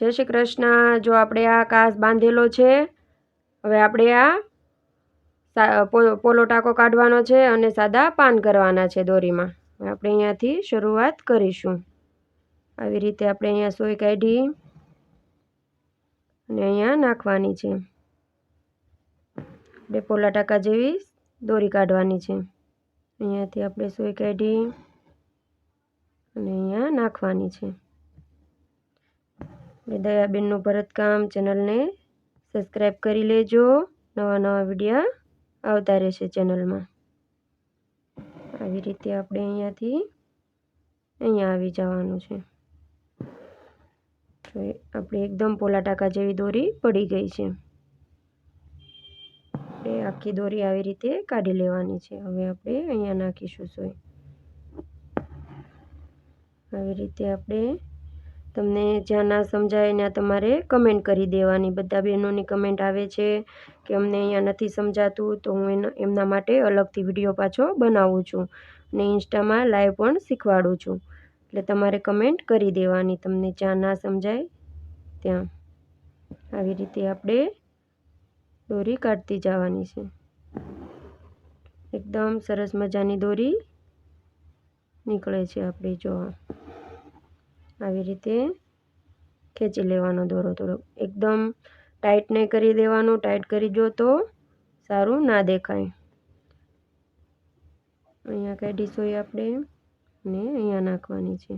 જય શ્રી કૃષ્ણ। જો આપણે આ કાસ બાંધેલો છે। હવે આપણે આ પોલો ટાંકો કાઢવાનો છે અને સાદા પાન કરવાના છે દોરીમાં। આપણે અહીંયાથી શરૂઆત કરીશું। આવી રીતે આપણે અહીંયા સોય કાઢી અને અહીંયા નાખવાની છે। આપણે પોલા ટાંકા જેવી દોરી કાઢવાની છે। અહીંયાથી આપણે સોય કાઢી અને અહીંયા નાખવાની છે। દયાબેનનું ભરતકામ ચેનલને સબસ્ક્રાઈબ કરી લેજો। નવા વિડીયો આવતા રહેશે ચેનલમાં। આવી રીતે આપણે અહીંયાથી અહીંયા આવી જવાનું છે। તો આપણે એકદમ પોલા ટાંકા જેવી દોરી પડી ગઈ છે। આપણે આખી દોરી આવી રીતે કાઢી લેવાની છે। હવે આપણે અહીંયા નાખીશું સોય। આવી રીતે આપણે તમને જ્યાં ના સમજાય ત્યાં તમારે કમેન્ટ કરી દેવાની। બધા બહેનોની કમેન્ટ આવે છે કે અમને અહીંયા નથી સમજાતું, તો હું એમના માટે અલગથી વિડીયો પાછો બનાવું છું અને ઇન્સ્ટામાં લાઈવ પણ શીખવાડું છું। એટલે તમારે કમેન્ટ કરી દેવાની તમને જ્યાં ના સમજાય ત્યાં। આવી રીતે આપણે દોરી કાઢતી જવાની છે। એકદમ સરસ મજાની દોરી નીકળે છે આપણી। જો આવી રીતે ખેંચી લેવાનો દોરો થોડો, એકદમ ટાઈટ નહીં કરી દેવાનું। ટાઈટ કરી દો તો સારું ના દેખાય। અહીંયા કાઢી સોય આપણે અને અહીંયા નાખવાની છે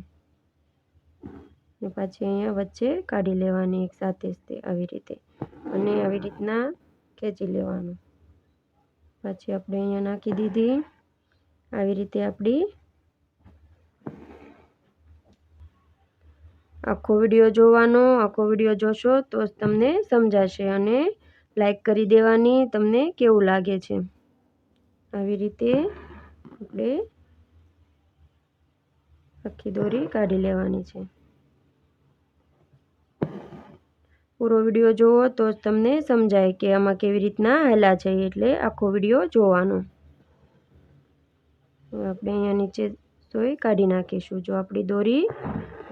અને પાછી અહીંયા વચ્ચે કાઢી લેવાની એક સાથે જ તે આવી રીતે, અને આવી રીતના ખેંચી લેવાનું। પાછી આપણે અહીંયા નાખી દીધી। આવી રીતે આપણી આખો વિડીયો જોવાનો। આખો વિડીયો જોશો તો જ તમને સમજાશે, અને લાઈક કરી દેવાની તમને કેવું લાગે છે। આવી રીતે આપણે આખી દોરી કાઢી લેવાની છે। પૂરો વિડીયો જોવો તો જ તમને સમજાય કે આમાં કેવી રીતના હાલા છે, એટલે આખો વિડીયો જોવાનો। આપણે અહીંયા નીચે સોય કાઢી નાખીશું। જો આપણી દોરી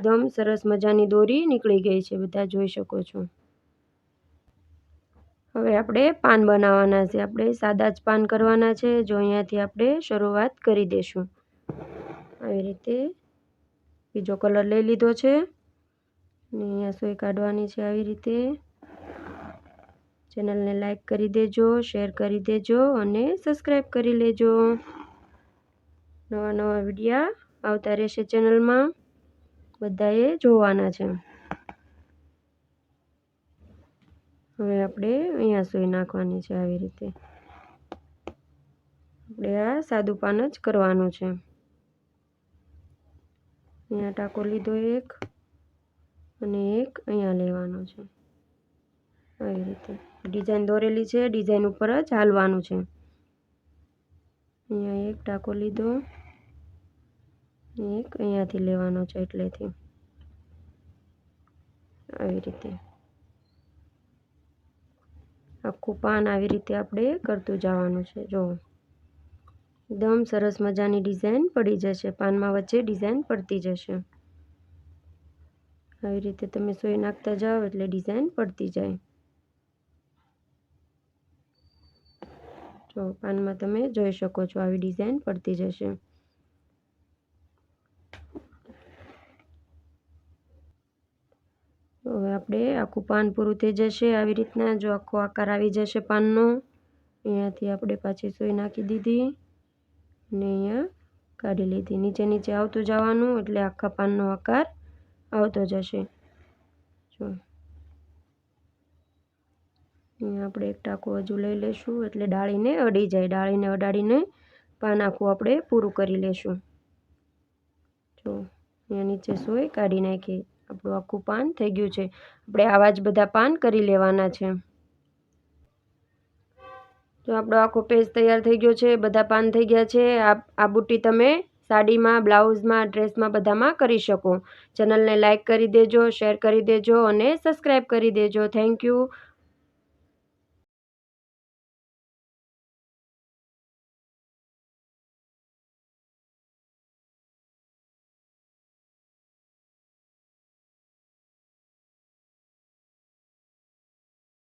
એકદમ સરસ મજાની દોરી નીકળી ગઈ છે, બધા જોઈ શકો છો। હવે આપણે પાન બનાવવાના છે। આપણે સાદા જ પાન કરવાના છે। જો અહીંયાથી આપણે શરૂઆત કરી દઈશું। આવી રીતે બીજો કલર લઈ લીધો છે અને અહીંયા સોય કાઢવાની છે। આવી રીતે ચેનલને લાઈક કરી દેજો, શેર કરી દેજો અને સબસ્ક્રાઈબ કરી લેજો। નવા વિડીયો આવતા રહેશે ચેનલમાં, બધાએ જોવાના છે। હવે આપણે અહીંયા સોય નાખવાની છે। આવી રીતે આપણે આ સાદું પાન જ કરવાનું છે। અહીંયા ટાંકો લીધો એક, અને એક અહીંયા લેવાનો છે। આવી રીતે ડિઝાઇન દોરેલી છે, ડિઝાઇન ઉપર જ હાલવાનું છે। અહીંયા એક ટાંકો લીધો, એક અહીંયાથી લેવાનો છે એટલેથી આવી રીતે આખું પાન આવી રીતે આપણે કરતું જવાનું છે। જો એકદમ સરસ મજાની ડિઝાઇન પડી જશે, પાનમાં વચ્ચે ડિઝાઇન પડતી જશે। આવી રીતે તમે સોય નાખતા જાઓ એટલે ડિઝાઇન પડતી જાય। જો પાનમાં તમે જોઈ શકો છો આવી ડિઝાઇન પડતી જશે। હવે આપણે આખું પાન પૂરું થઈ જશે। આવી રીતના જો આખો આકાર આવી જશે પાનનો। અહીંયાથી આપણે પાછી સોય નાખી દીધી અને અહીંયા કાઢી લીધી। નીચે નીચે આવતું જવાનું એટલે આખા પાનનો આકાર આવતો જશે। જો અહીંયા આપણે એક ટાંકો હજુ લઈ લેશું એટલે ડાળીને અડી જાય। ડાળીને અડાડીને પાન આખું આપણે પૂરું કરી લેશું। જો અહીંયા નીચે સોય કાઢી નાખી, આપણું આખું પાન થઈ ગયું છે। આપણે આવા જ બધા પાન કરી લેવાના છે। જો આપણો આખો પેજ તૈયાર થઈ ગયો છે, બધા પાન થઈ ગયા છે। આ બુટ્ટી તમે સાડીમાં, બ્લાઉઝમાં, ડ્રેસમાં બધામાં કરી શકો। ચેનલને લાઈક કરી દેજો, શેર કરી દેજો અને સબસ્ક્રાઈબ કરી દેજો। Thank you.